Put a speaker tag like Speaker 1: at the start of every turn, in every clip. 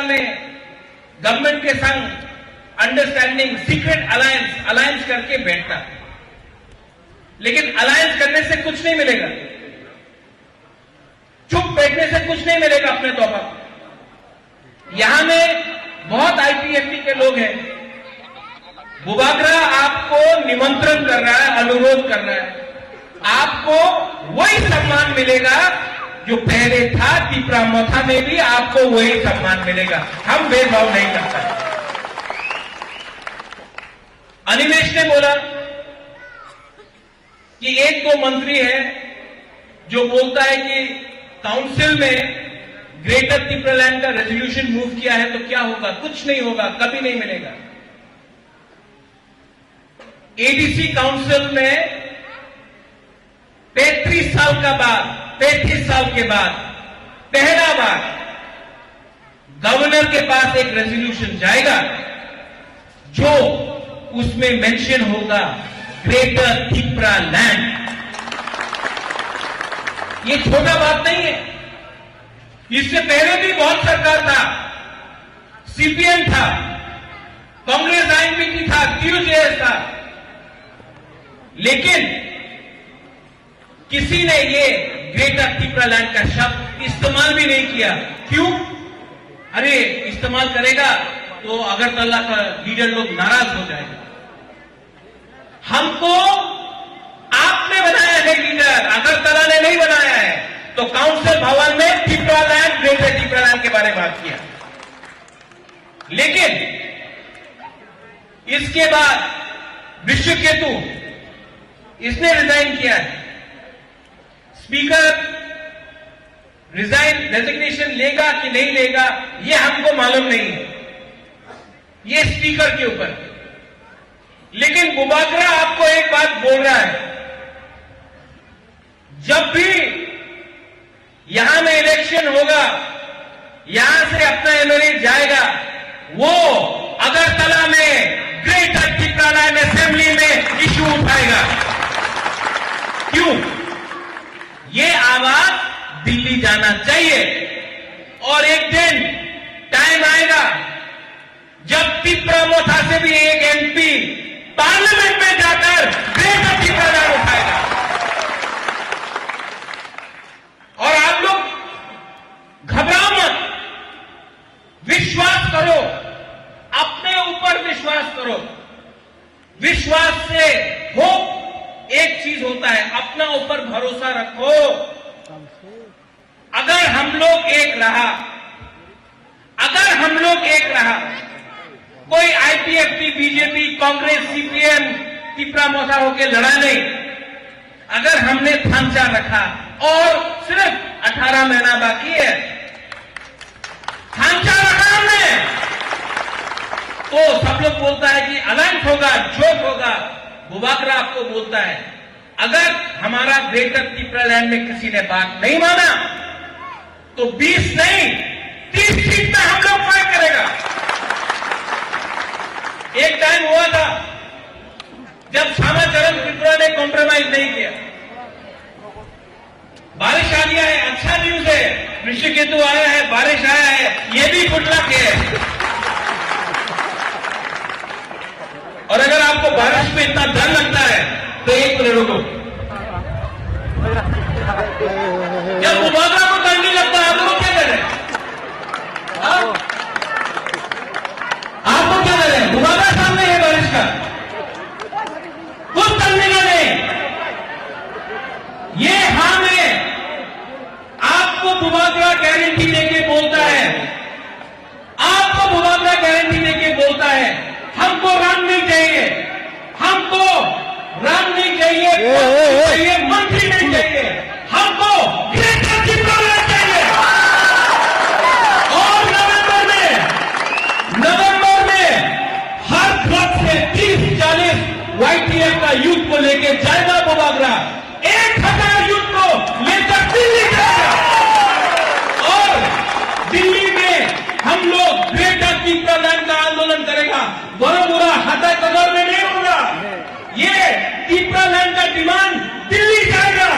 Speaker 1: में गवर्नमेंट के संग अंडरस्टैंडिंग सीक्रेट अलायंस करके बैठता, लेकिन अलायंस करने से कुछ नहीं मिलेगा, चुप बैठने से कुछ नहीं मिलेगा अपने तौर पर। यहां में बहुत आईपीएफटी के लोग हैं। बुबागरा आपको निमंत्रण कर रहा है, अनुरोध कर रहा है, आपको वही सम्मान मिलेगा जो पहले था। तिपरामोथा में भी आपको वही सम्मान मिलेगा, हम भेदभाव नहीं करते। अनिमेश ने बोला कि एक दो मंत्री है जो बोलता है कि काउंसिल में ग्रेटर तिपरालैंड का रेजोल्यूशन मूव किया है तो क्या होगा, कुछ नहीं होगा, कभी नहीं मिलेगा। एडीसी काउंसिल में 35 साल के बाद पहला बार गवर्नर के पास एक रेजोल्यूशन जाएगा जो उसमें मेंशन होगा ग्रेटर तिपरालैंड। ये छोटा बात नहीं है। इससे पहले भी बहुत सरकार था, सीपीएम था, कांग्रेस आईएनपीटी था, टीयूजेएस था, लेकिन किसी ने ये ग्रेटर तिपरालैंड का शब्द इस्तेमाल भी नहीं किया। क्यों? अरे इस्तेमाल करेगा तो अगरतला का लीडर लोग नाराज हो जाएगा। हमको आपने बनाया है लीडर, अगरतला ने नहीं बनाया है। तो काउंसिल भवन में तिपरालैंड, ग्रेटर तिपरालैंड के बारे में बात किया, लेकिन इसके बाद विश्वकेतु इसने रिजाइन किया है। स्पीकर रेजिग्नेशन लेगा कि नहीं लेगा ये हमको मालूम नहीं है, ये स्पीकर के ऊपर। लेकिन बुबागरा आपको एक बात बोल रहा है, जब भी यहां में इलेक्शन होगा, यहां से अपना एमएलए जाएगा, वो अगरतला में ग्रेटर तिपरालैंड असेंबली में इशू उठाएगा। क्यों? ये आवाज दिल्ली जाना चाहिए। और एक दिन टाइम आएगा जब तिपरामोथा से भी एक एमपी पार्लियामेंट में जाकर ग्रेटर तिपरालैंड उठाएगा। और आप लोग घबराओ मत, विश्वास करो, अपने ऊपर विश्वास करो। विश्वास से हो एक चीज होता है, अपना ऊपर भरोसा रखो। अगर हम लोग एक रहा, कोई आईपीएफटी, बीजेपी, कांग्रेस, सीपीएम तिपरामोथा होकर लड़ा नहीं, अगर हमने थांचा रखा और सिर्फ 18 महीना बाकी है, थांचा रखा हमने, तो सब लोग बोलता है कि अलायंस होगा, जोक होगा। बुबागरा आपको बोलता है, अगर हमारा ग्रेटर तिपरालैंड में किसी ने बात नहीं माना तो 20 नहीं 30 सीट में हम लोग फाइट करेगा। एक टाइम हुआ था जब श्यामाचरण त्रिपुरा ने कॉम्प्रोमाइज नहीं किया। बारिश आ गया है, अच्छा न्यूज है, विश्वकेतु आया है, बारिश आया है, ये भी गुड लक है। और अगर आपको बारिश में इतना डर लगता है तो एक मिनट रुको। जब बुबागरा को डर नहीं लगता, आप लोग क्या कर रहे हैं? आपको क्या कर रहे हैं? बुबागरा सामने है बारिश का, कुछ करने का नहीं। ये हाँ में आपको बुबागरा गारंटी देके बोलता है, आपको बुबागरा गारंटी देके बोलता है, हमको राम नहीं चाहिए, हमको राम नहीं चाहिए, मंत्री नहीं चाहिए, हमको ग्रेटर तिपरालैंड चाहिए। और नवंबर में हर घर से 30-40 वाईटीएफ का यूथ को लेके जाएगा बुबागरा, 1000 यूथ को लेकर दिल्ली जाएगा। और दिल्ली में हम लोग ग्रेटर तिपरालैंड का आंदोलन करेगा। बड़ोबरा हटा कदर में नहीं होगा, ये तिपरालैंड का डिमांड दिल्ली जाएगा।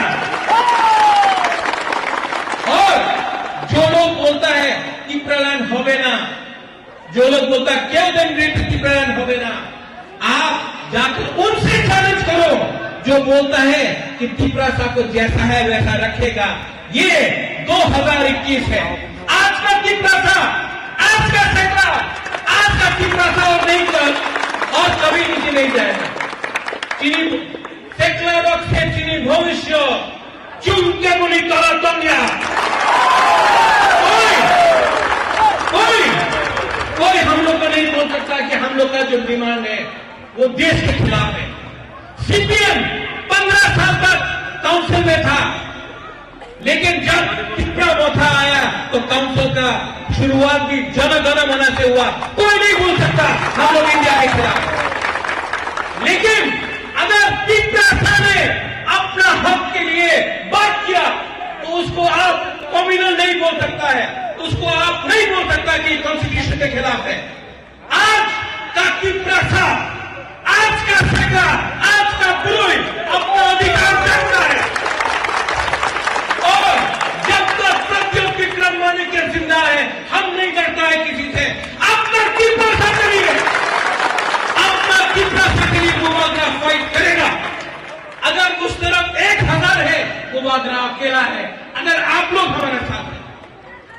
Speaker 1: जो लोग बोलता है क्यों दिन ग्रेटर त्रिपुरालैंड हो गए ना, आप जाकर उनसे चैलेंज करो जो बोलता है कि त्रिपुरा सा को जैसा है वैसा रखेगा। ये 2021 है। आज का त्रिपुरा सा, आज का सैकड़ा, आज का त्रिपुरा सा और नहीं कल और कभी नीचे नहीं जाएगा। चीनी सैकड़ा रख से चीनी भविष्य चुनके मुनि तोरा तंग्या। कोई हम लोग को नहीं बोल सकता कि हम लोग का जो डिमांड है वो देश के खिलाफ है। सीपीएम 15 साल तक काउंसिल में था, लेकिन जब त्रिपुरा मोथा आया तो काउंसिल का शुरुआत भी जन गण मन से हुआ। कोई नहीं बोल सकता हम लोग इंडिया के खिलाफ। लेकिन अगर त्रिपुरा ने अपना हक के लिए बात किया तो उसको आप कम्युनल नहीं बोल सकता है, उसको आप नहीं बोल सकता कि कॉन्स्टिट्यूशन के खिलाफ है। आज का त्रिपुरा सा, आज का सैकड़ा, आज का पुरोहित अपना अधिकार चाहता है और जब तक प्रत्युत विक्रम माणिक्य जिंदा है हम नहीं डरता है किसी से। अपना त्रिपुरा सा करिए, अपना त्रिपुरा सा करिए, गोवाग्रा फाइट करेगा। अगर उस तरफ 1000 है, गोवाग्रा अकेला है। अगर आप लोग हमारे साथ हैं,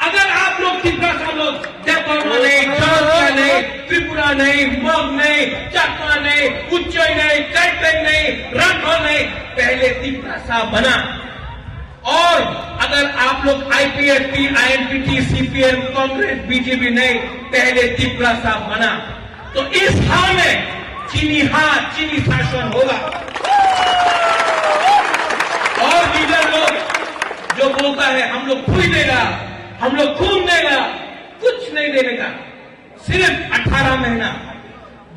Speaker 1: अगर आप लोग त्रिपुरा सा लोग देवबर्मा नहीं, चौरसिया नहीं, त्रिपुरा नहीं, मग नहीं, चकमा नहीं, उच्चई नहीं, कैटन नहीं, राठौर नहीं, पहले त्रिपुरा सा बना। और अगर आप लोग आईपीएफटी, आईएनपीटी, सीपीएम, कांग्रेस, बीजेपी नहीं, पहले त्रिपुरा सा बना तो इस हाल में चीनी शासन होगा। और लीडर लोग जो बोलता है हम लोग खून देगा, हम लोग खून देगा, कुछ नहीं देगा। सिर्फ 18 महीना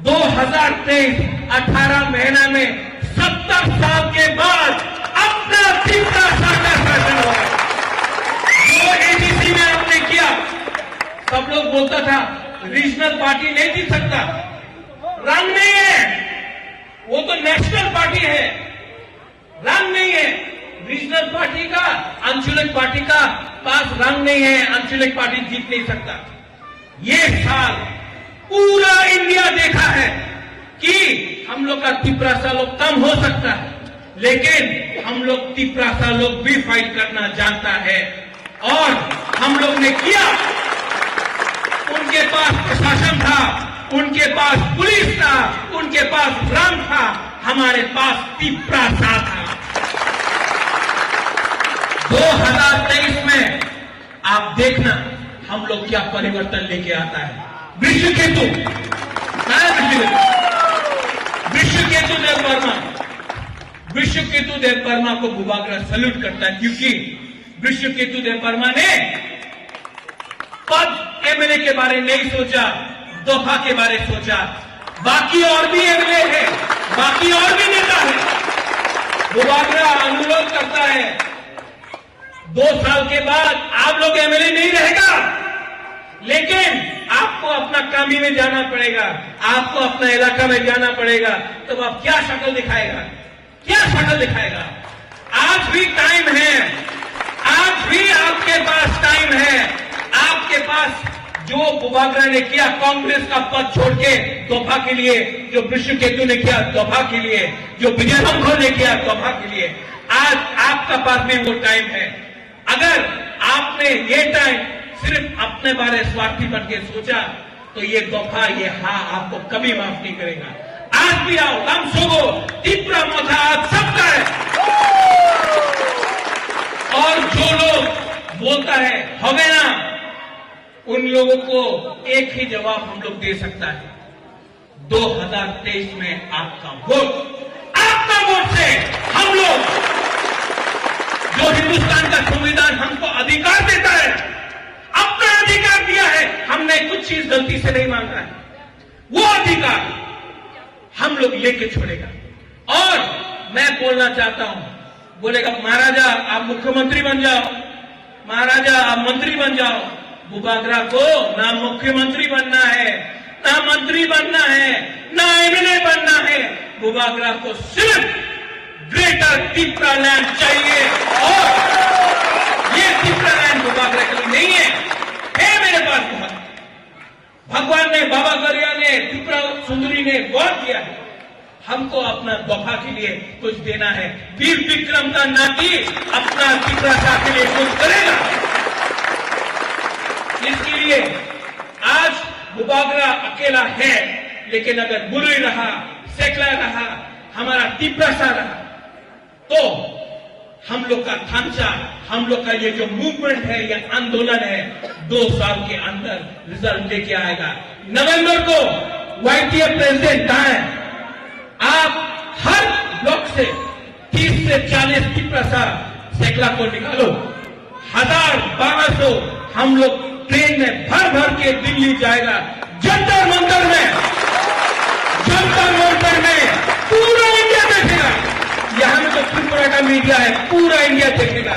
Speaker 1: 2023 18 महीना में 70 साल के बाद अपना त्रिपुरा सा का शासन होगा। जो एडीसी में आपने किया, सब लोग बोलता था रीजनल पार्टी नहीं जीत सकता, रंग नहीं है, वो तो नेशनल पार्टी है, रंग नहीं है। रीजनल पार्टी का, आंचलिक पार्टी का पास रंग नहीं है, आंचलिक पार्टी जीत नहीं सकता। ये साल पूरा इंडिया देखा है कि हम लोग का त्रिपुरा सा लोग कम हो सकता है, लेकिन हम लोग त्रिपुरा सा लोग भी फाइट करना जानता है। और हम लोग ने किया, उनके पास प्रशासन था, उनके पास पुलिस था, उनके पास रंग था, हमारे पास त्रिपुरा सा था। 2023 में आप देखना हम लोग क्या परिवर्तन लेके आता है। विश्वकेतु देवबर्मा, विश्वकेतु देवबर्मा को गोवाग्रा सल्यूट करता है, क्योंकि विश्वकेतु देवबर्मा ने पद एमएलए के बारे नहीं सोचा, दफा के बारे सोचा। बाकी और भी एमएलए है, बाकी और भी नेता है। गोवाग्रा अनुरोध करता है 2 साल के बाद आप लोग एमएलए नहीं रहेगा, लेकिन आपको अपना कामी में जाना पड़ेगा, आपको अपना इलाका में जाना पड़ेगा। तब आप क्या शक्ल दिखाएगा, क्या शक्ल दिखाएगा? आज भी टाइम है, आज भी आपके पास टाइम है। आपके पास जो गोवाग्रा ने किया कांग्रेस का पद छोड़ के तोहफा के लिए, जो विश्वकेतु ने किया तोहफा के लिए, जो विजय शंकर ने किया तोहफा के लिए, आज आपका पास भी वो टाइम है। अगर आपने ये टाइम सिर्फ अपने बारे स्वार्थी बन के सोचा तो ये तोहफा, ये हाँ आपको कभी माफ नहीं करेगा। आज भी आओ, हम सोगो त्रिपुरा मोथा आज सबका है। और जो लोग बोलता है हो गए ना, उन लोगों को एक ही जवाब हम लोग दे सकता है, 2023 में आपका वोट से हम लोग, जो हिंदुस्तान का संविधान हमको अधिकार देता है, अपना अधिकार दिया है, हमने कुछ चीज गलती से नहीं मांगा है, वो अधिकार हम लोग लेके छोड़ेगा। और मैं बोलना चाहता हूं, बोलेगा महाराजा आप मुख्यमंत्री बन जाओ, महाराजा आप मंत्री बन जाओ। गोवाग्रा को ना मुख्यमंत्री बनना है, ना मंत्री बनना है, ना एमएलए बनना है। गोवाग्रा को सिर्फ ग्रेटर त्रिपुरालैंड चाहिए। और ये त्रिपुरालैंड गोवाग्रा के लिए नहीं है मेरे पास बहुत। भगवान ने, बाबा गरिया ने, त्रिपुरा सुंदरी ने बहुत किया है। हमको अपना दफा के लिए कुछ देना है। वीर विक्रम का नाती अपना त्रिपुरा के लिए कुछ करेगा। इसके लिए आज बुबागरा अकेला है, लेकिन अगर बुरुई रहा, सेकला रहा, हमारा त्रिपुरा रहा, तो हम लोग का ढांचा, हम लोग का ये जो मूवमेंट है, ये आंदोलन है, 2 साल के अंदर रिजल्ट लेके आएगा। नवंबर को YTA प्रेसिडेंट कहाँ है? आप हर ब्लॉक से 30 से 40 त्रिपुरा सेकला को निकालो। 1000-1200 हम लोग ट्रेन में भर भर के दिल्ली जाएगा। जंतर मंतर में पूरा इंडिया देखेगा। यहां में तो त्रिपुरा का मीडिया है, पूरा इंडिया देखेगा।